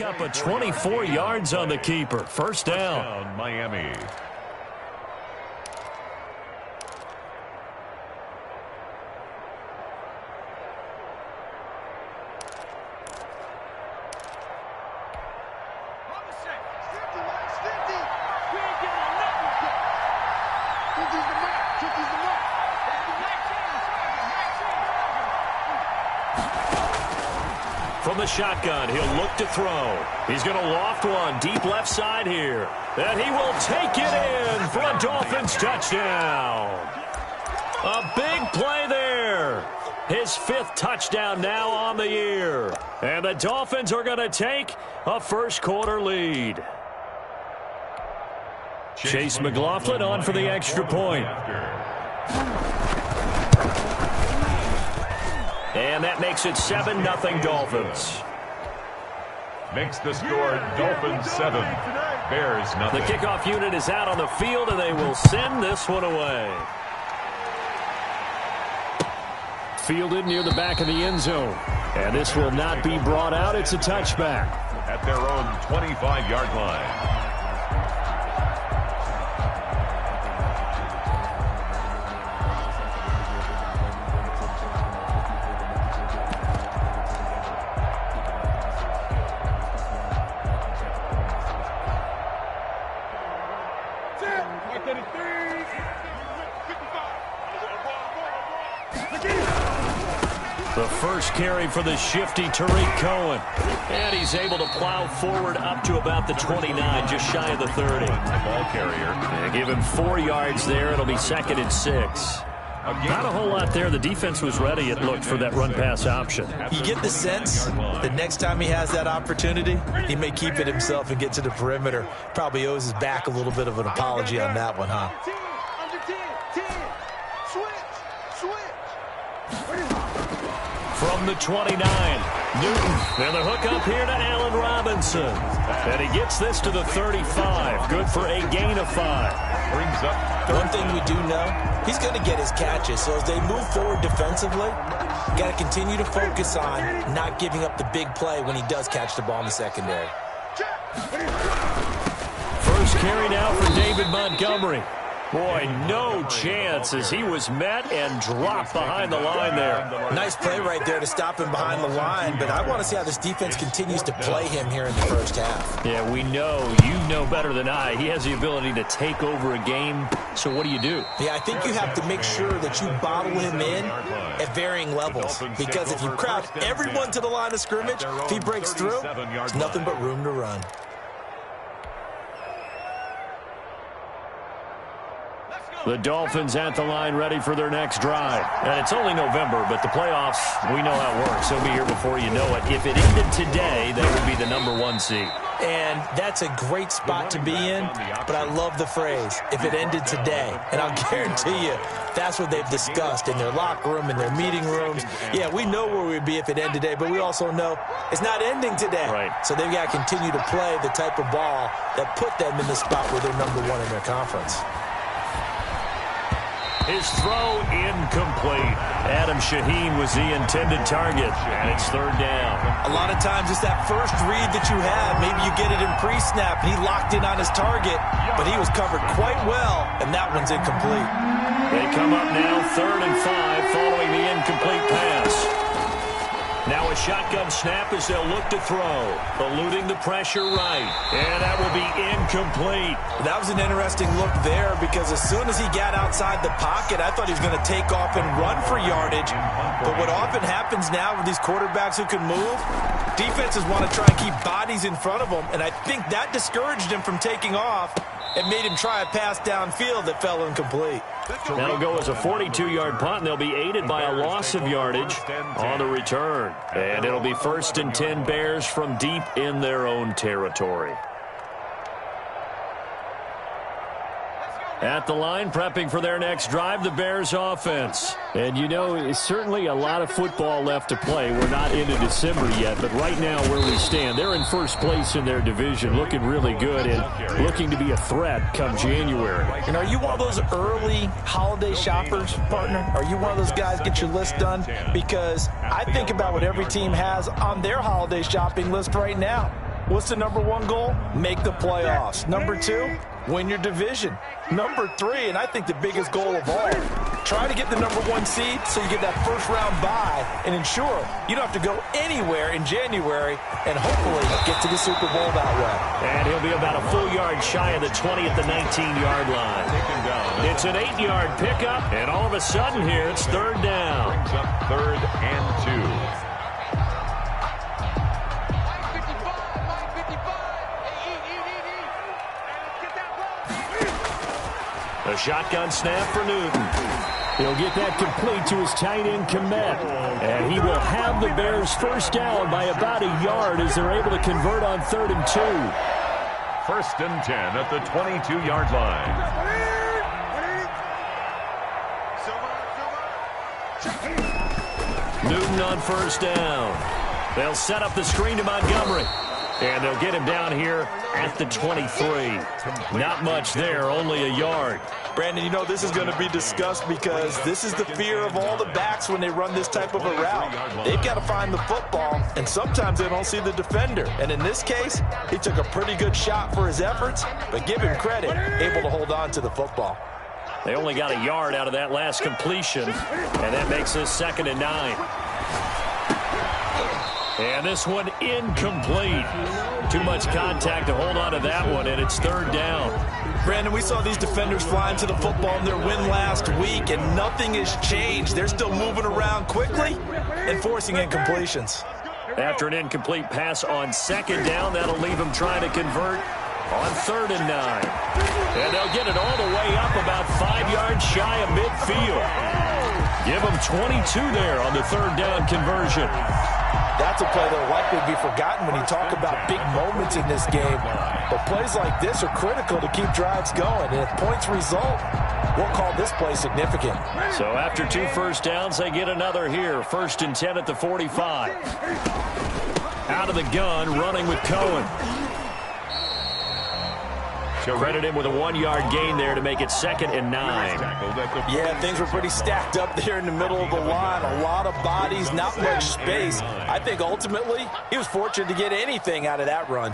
Up a 24 yards on the keeper. First down. Miami. From the shotgun, he'll look to throw. He's going to loft one deep left side here. And he will take it in for a Dolphins touchdown. A big play there. His fifth touchdown now on the year. And the Dolphins are going to take a first-quarter lead. Chase McLaughlin on for the extra point. And that makes it 7-0 Dolphins. Makes the score Dolphins 7, Bears nothing. The kickoff unit is out on the field, and they will send this one away. Fielded near the back of the end zone. And this will not be brought out. It's a touchback. At their own 25-yard line. The first carry for the shifty Tariq Cohen. And he's able to plow forward up to about the 29, just shy of the 30. The ball carrier. And give him 4 yards there. It'll be 2nd and 6. Not a whole lot there. The defense was ready, it looked, for that run-pass option. You get the sense that next time he has that opportunity, he may keep it himself and get to the perimeter. Probably owes his back a little bit of an apology on that one, huh? From the 29, Newton, and the hook up here to Allen Robinson. And he gets this to the 35. Good for a gain of 5. Brings up. One thing we do know, he's going to get his catches. So as they move forward defensively, you got to continue to focus on not giving up the big play when he does catch the ball in the secondary. First carry now for David Montgomery. Boy, no chance as he was met and dropped behind the line there. Nice play right there to stop him behind the line, but I want to see how this defense continues to play him here in the first half. Yeah, we know, you know better than I, he has the ability to take over a game, so what do you do? Yeah, I think you have to make sure that you bottle him in at varying levels, because if you crowd everyone to the line of scrimmage, if he breaks through, there's nothing but room to run. The Dolphins at the line ready for their next drive. And it's only November, but the playoffs, we know how it works. They'll be here before you know it. If it ended today, they would be the #1 seed. And that's a great spot to be in, but I love the phrase, if it ended today. And I'll guarantee you, that's what they've discussed in their locker room, in their meeting rooms. Yeah, we know where we'd be if it ended today, but we also know it's not ending today. Right. So they've got to continue to play the type of ball that put them in the spot where they're #1 in their conference. His throw incomplete. Adam Shaheen was the intended target, and it's 3rd down. A lot of times it's that first read that you have. Maybe you get it in pre-snap, and he locked in on his target, but he was covered quite well, and that one's incomplete. They come up now 3rd and 5 following the incomplete pass. Now a shotgun snap as they'll look to throw. Eluding the pressure right. And that will be incomplete. That was an interesting look there because as soon as he got outside the pocket, I thought he was going to take off and run for yardage. But what often happens now with these quarterbacks who can move, defenses want to try and keep bodies in front of them. And I think that discouraged him from taking off and made him try a pass downfield that fell incomplete. That'll go as a 42-yard punt, and they'll be aided by a loss of yardage on the return. And it'll be 1st and 10 Bears from deep in their own territory. At the line, prepping for their next drive, the Bears offense. And you know, it's certainly a lot of football left to play. We're not into December yet, but right now where we stand, they're in first place in their division, looking really good and looking to be a threat come January. And are you one of those early holiday shoppers, partner? Are you one of those guys get your list done? Because I think about what every team has on their holiday shopping list right now. What's the number one goal? Make the playoffs. Number 2, win your division. Number 3, and I think the biggest goal of all, try to get the number 1 seed so you get that first-round bye and ensure you don't have to go anywhere in January and hopefully get to the Super Bowl that way. And he'll be about a full yard shy of the 20 at the 19-yard line. It's an 8-yard pickup, and all of a sudden here it's third down. Brings up 3rd and 2. A shotgun snap for Newton. He'll get that complete to his tight end, Kmet. And he will have the Bears first down by about a yard as they're able to convert on 3rd and 2. 1st and 10 at the 22-yard line. Newton on first down. They'll set up the screen to Montgomery. And they'll get him down here at the 23. Not much there, only a yard. Brandon, you know this is going to be discussed because this is the fear of all the backs when they run this type of a route. They've got to find the football, and sometimes they don't see the defender. And in this case, he took a pretty good shot for his efforts, but give him credit, able to hold on to the football. They only got a yard out of that last completion, and that makes this 2nd and 9. And this one incomplete. Too much contact to hold on to that one, and it's 3rd down. Brandon, we saw these defenders flying to the football in their win last week, and nothing has changed. They're still moving around quickly and forcing incompletions. After an incomplete pass on 2nd down, that'll leave them trying to convert on 3rd and 9. And they'll get it all the way up about 5 yards shy of midfield. Give them 22 there on the 3rd down conversion. That's a play that will likely be forgotten when you talk about big moments in this game. But plays like this are critical to keep drives going. And if points result, we'll call this play significant. So after 2 first downs, they get another here. 1st and 10 at the 45. Out of the gun, running with Cohen. Credit him with a 1-yard gain there to make it 2nd and 9. Yeah, things were pretty stacked up there in the middle of the line. A lot of bodies, not much space. I think ultimately he was fortunate to get anything out of that run.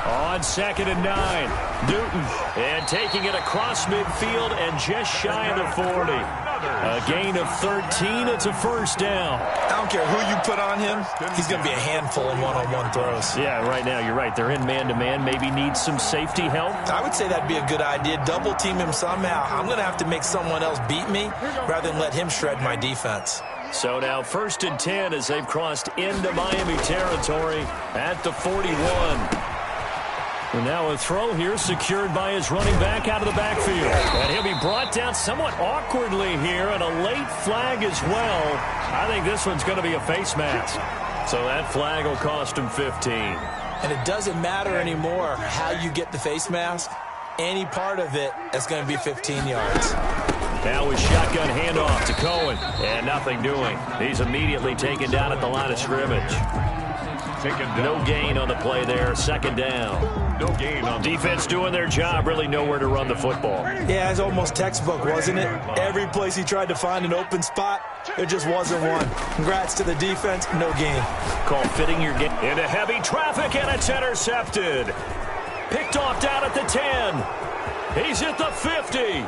On 2nd and 9, Newton, and taking it across midfield and just shy of the 40. A gain of 13, it's a first down. I don't care who you put on him, he's going to be a handful in one-on-one throws. Yeah, right now, you're right. They're in man-to-man, maybe needs some safety help. I would say that'd be a good idea. Double team him somehow. I'm going to have to make someone else beat me rather than let him shred my defense. So now 1st and 10 as they've crossed into Miami territory at the 41. And now a throw here secured by his running back out of the backfield. And he'll be brought down somewhat awkwardly here, and a late flag as well. I think this one's going to be a face mask. So that flag will cost him 15. And it doesn't matter anymore how you get the face mask. Any part of it is going to be 15 yards. Now with shotgun handoff to Cohen. And nothing doing. He's immediately taken down at the line of scrimmage. No gain on the play there. 2nd down. No gain on defense doing their job. Really nowhere to run the football. Yeah, it's almost textbook, wasn't it? Every place he tried to find an open spot, there just wasn't one. Congrats to the defense. No gain. Call fitting your game into heavy traffic, and it's intercepted. Picked off down at the 10. He's at the 50.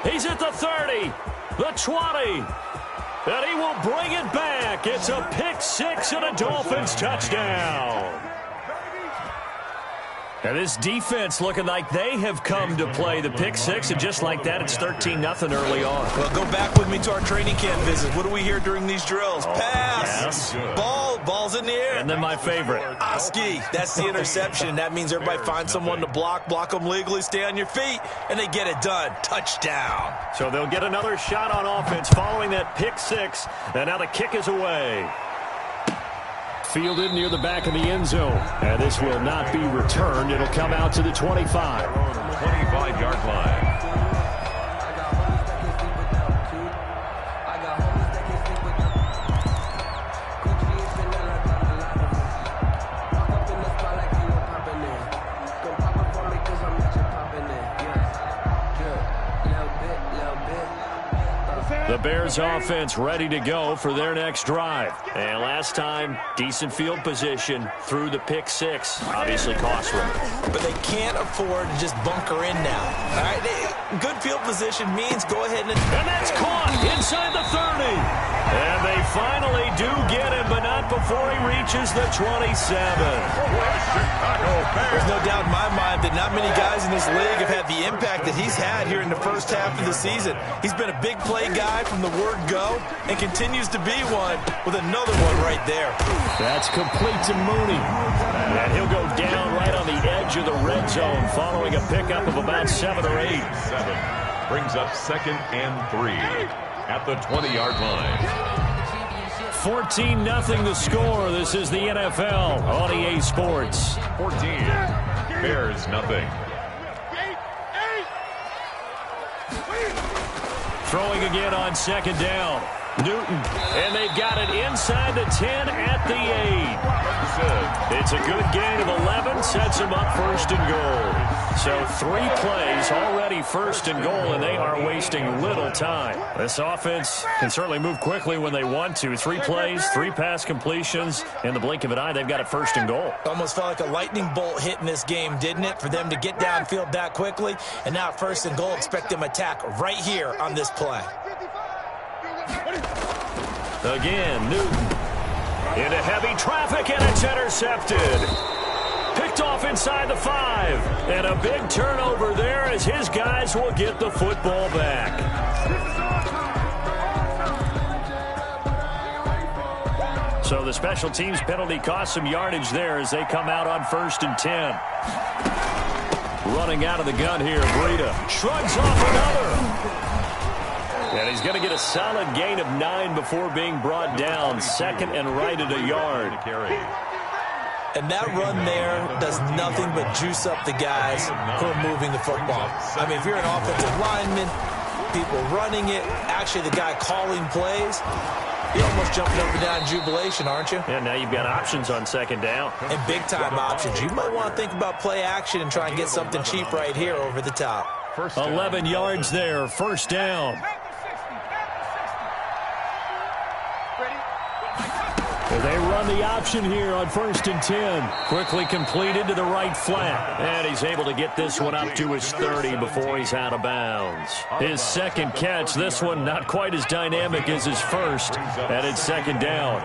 He's at the 30. The 20. And he will bring it back. It's a pick 6 and a Dolphins touchdown. And this defense looking like they have come to play the pick 6, and just like that, it's 13-0 early on. Well, go back with me to our training camp visit. What do we hear during these drills? Pass. Yes. Ball's in the air. And then my favorite. Oski, that's the interception. That means everybody finds someone to block them legally, stay on your feet, and they get it done. Touchdown. So they'll get another shot on offense following that pick 6, and now the kick is away. Fielded near the back of the end zone. And this will not be returned. It'll come out to the 25. 25-yard line. The Bears offense ready to go for their next drive. And last time, decent field position through the pick six. Obviously costly. But they can't afford to just bunker in now. All right, good field position means go ahead and that's caught inside the 30. And they finally do get him, but not before he reaches the 27. There's no doubt in my mind that not many guys in this league have had the impact that he's had here in the first half of the season. He's been a big play guy from the word go and continues to be one with another one right there. That's complete to Mooney. And he'll go down right on the edge of the red zone following a pickup of about 7 or 8. 7 brings up 2nd and 3 at the 20-yard line. 14-0 the score. This is the NFL on EA Sports. 14. Bears nothing. Throwing again on 2nd down. Newton. And they've got it inside the 10 at the 8. It's a good gain of 11. Sets them up 1st and goal. So 3 plays already 1st and goal, and they are wasting little time. This offense can certainly move quickly when they want to. 3 plays, 3 pass completions. In the blink of an eye, they've got it 1st and goal. Almost felt like a lightning bolt hit in this game, didn't it? For them to get downfield that quickly. And now 1st and goal, expect them to attack right here on this play. Again, Newton into heavy traffic, and it's intercepted. Picked off inside the 5. And a big turnover there as his guys will get the football back. So the special teams penalty cost some yardage there as they come out on 1st and 10. Running out of the gun here, Breida shrugs off another. And he's going to get a solid gain of 9 before being brought down. 2nd and right at a yard. And that run there does nothing but juice up the guys who are moving the football. I mean, if you're an offensive lineman, people running it, actually the guy calling plays, you're almost jumping up and down in jubilation, aren't you? And now you've got options on 2nd down. And big-time options. You might want to think about play action and try and get something cheap right here over the top. 11 yards there, 1st down. They run the option here on 1st and 10. Quickly completed to the right flat. And he's able to get this one up to his 30 before he's out of bounds. His 2nd catch, this one not quite as dynamic as his first. And it's 2nd down.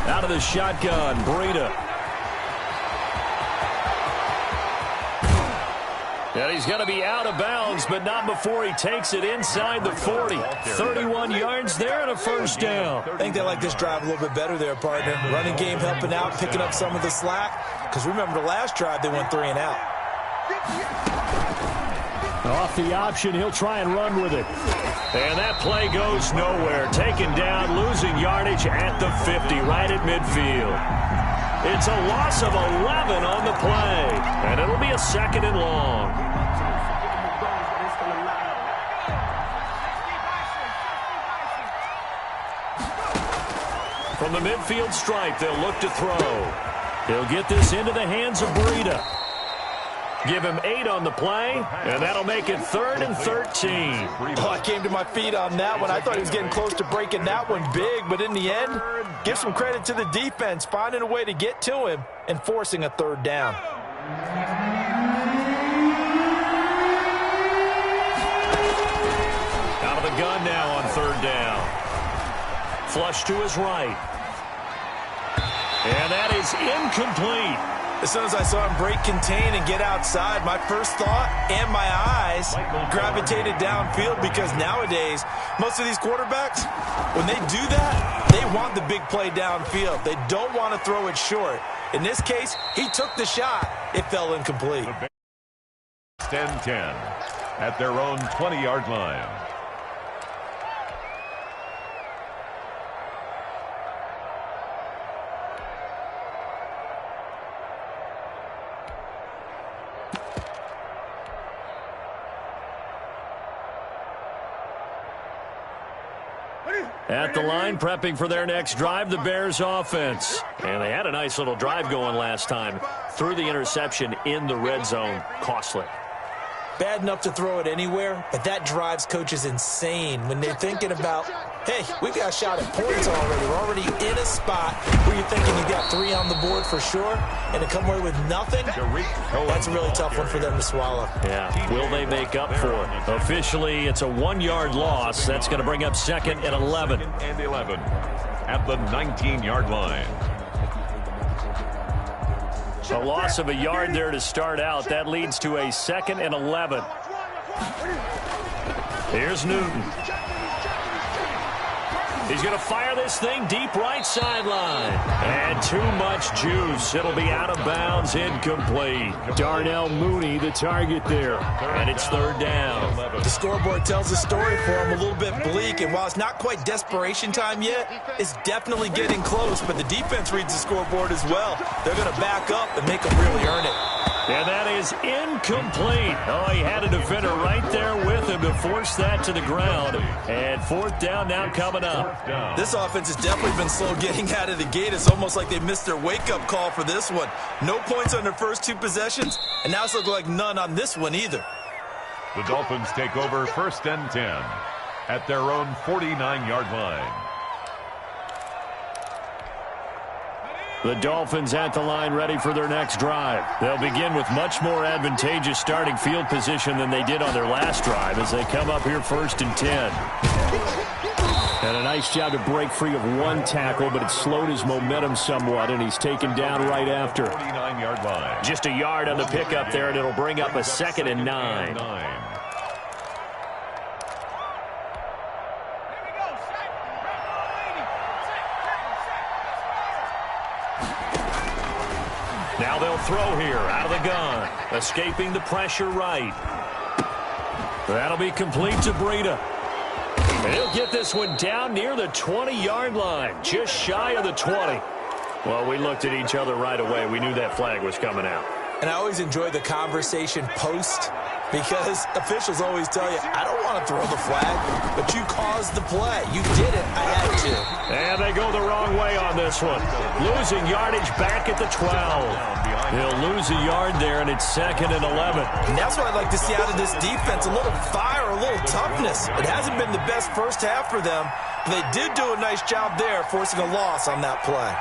Out of the shotgun, Breida. And he's going to be out of bounds, but not before he takes it inside the 40. 31 yards there and a 1st down. I think they like this drive a little bit better there, partner. Running game helping out, picking up some of the slack. Because remember the last drive, they went 3 and out. Off the option, he'll try and run with it. And that play goes nowhere. Taken down, losing yardage at the 50, right at midfield. It's a loss of 11 on the play, and it'll be a 2nd and long. From the midfield stripe, they'll look to throw. He'll get this into the hands of Breida. Give him 8 on the play, and that'll make it 3rd and 13. Oh, I came to my feet on that one. I thought he was getting close to breaking that one big, but in the end, give some credit to the defense, finding a way to get to him and forcing a 3rd down. Out of the gun now on 3rd down. Flush to his right. And that is incomplete. As soon as I saw him break contain and get outside, my first thought and my eyes gravitated downfield because nowadays, most of these quarterbacks, when they do that, they want the big play downfield. They don't want to throw it short. In this case, he took the shot. It fell incomplete. 10-10 at their own 20-yard line. At the line, prepping for their next drive, the Bears offense. And they had a nice little drive going last time. Threw the interception in the red zone. Costly. bad enough to throw it anywhere, but that drives coaches insane when they're thinking about, hey, we got a shot at points already. We're already in a spot where you're thinking you got 3 on the board for sure, and to come away with nothing, that's a really tough one for them to swallow. Yeah, will they make up for it? Officially, it's a 1-yard loss. That's going to bring up 2nd and 11. 2nd and 11 at the 19-yard line. A loss of a yard there to start out. That leads to a 2nd and 11. Here's Newton. He's going to fire this thing deep right sideline. And too much juice. It'll be out of bounds, incomplete. Darnell Mooney, the target there. And it's 3rd down. The scoreboard tells the story for him a little bit bleak, and while it's not quite desperation time yet, it's definitely getting close, but the defense reads the scoreboard as well. They're going to back up and make them really earn it. And that is incomplete. Oh, he had a defender right there with him to force that to the ground. And 4th down now coming up. This offense has definitely been slow getting out of the gate. It's almost like they missed their wake-up call for this one. No points on their first 2 possessions, and now it's looking like none on this one either. The Dolphins take over 1st and 10 at their own 49-yard line. The Dolphins at the line ready for their next drive. They'll begin with much more advantageous starting field position than they did on their last drive as they come up here 1st and 10. And a nice job to break free of 1 tackle, but it slowed his momentum somewhat, and he's taken down right after. 49-yard line. Just a yard on the pickup there, and it'll bring up a 2nd and 9. Now they'll throw here out of the gun. Escaping the pressure right. That'll be complete to Breida. He'll get this one down near the 20-yard line. Just shy of the 20. Well, we looked at each other right away. We knew that flag was coming out. And I always enjoy the conversation post, because officials always tell you, I don't want to throw the flag, but you caused the play. You did it. I had to. And they go the wrong way on this one. Losing yardage back at the 12. He'll lose a yard there, and it's 2nd and 11. And that's what I'd like to see out of this defense, a little fire, a little toughness. It hasn't been the best first half for them, but they did do a nice job there, forcing a loss on that play.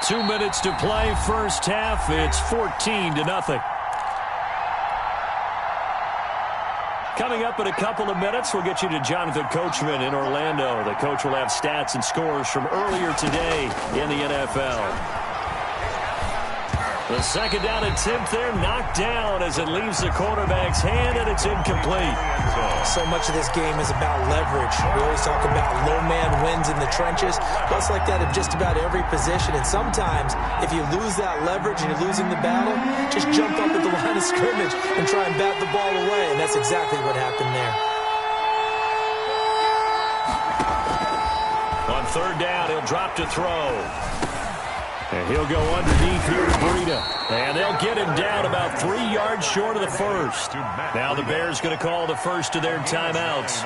2 minutes to play, first half. It's 14-0. Coming up in a couple of minutes, we'll get you to Jonathan Coachman in Orlando. The coach will have stats and scores from earlier today in the NFL. The 2nd down attempt there knocked down as it leaves the quarterback's hand, and it's incomplete. So much of this game is about leverage. We always talk about low man wins in the trenches. Well, it's like that in just about every position. And sometimes, if you lose that leverage and you're losing the battle, just jump up at the line of scrimmage and try and bat the ball away. And that's exactly what happened there. On 3rd down, he'll drop to throw. And he'll go underneath here to Breida. And they'll get him down about 3 yards short of the first. Now the Bears going to call the first of their timeouts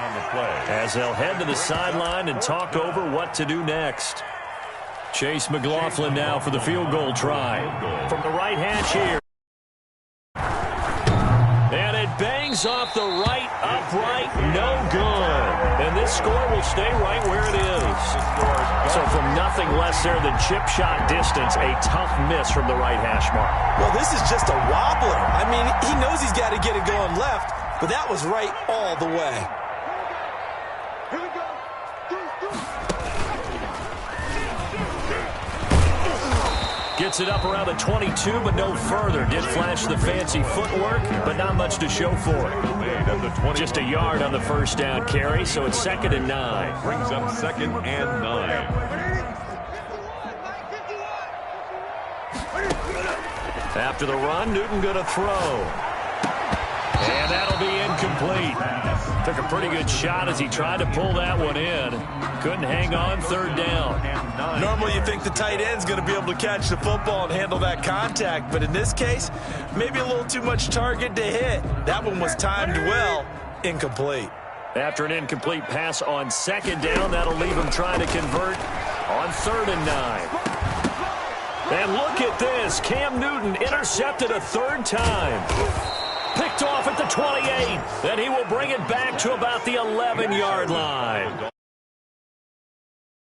as they'll head to the sideline and talk over what to do next. Chase McLaughlin now for the field goal try. From the right hash here. And it bangs off the right upright, no good. And this score will stay right where it is. So from nothing less there than chip shot distance, a tough miss from the right hash mark. Well, this is just a wobbler. I mean, he knows he's got to get it going left, but that was right all the way. Gets it up around the 22, but no further. Did flash the fancy footwork, but not much to show for it. Just a yard on the first down carry, so it's 2nd and 9. Brings up 2nd and 9. After the run, Newton going to throw. And that'll be incomplete. Took a pretty good shot as he tried to pull that one in. Couldn't hang on, 3rd down. Normally you think the tight end's going to be able to catch the football and handle that contact, but in this case, maybe a little too much target to hit. That one was timed well, incomplete. After an incomplete pass on 2nd down, that'll leave him trying to convert on 3rd and 9. And look at this. Cam Newton intercepted a third time. Picked off at the 28. And he will bring it back to about the 11-yard line.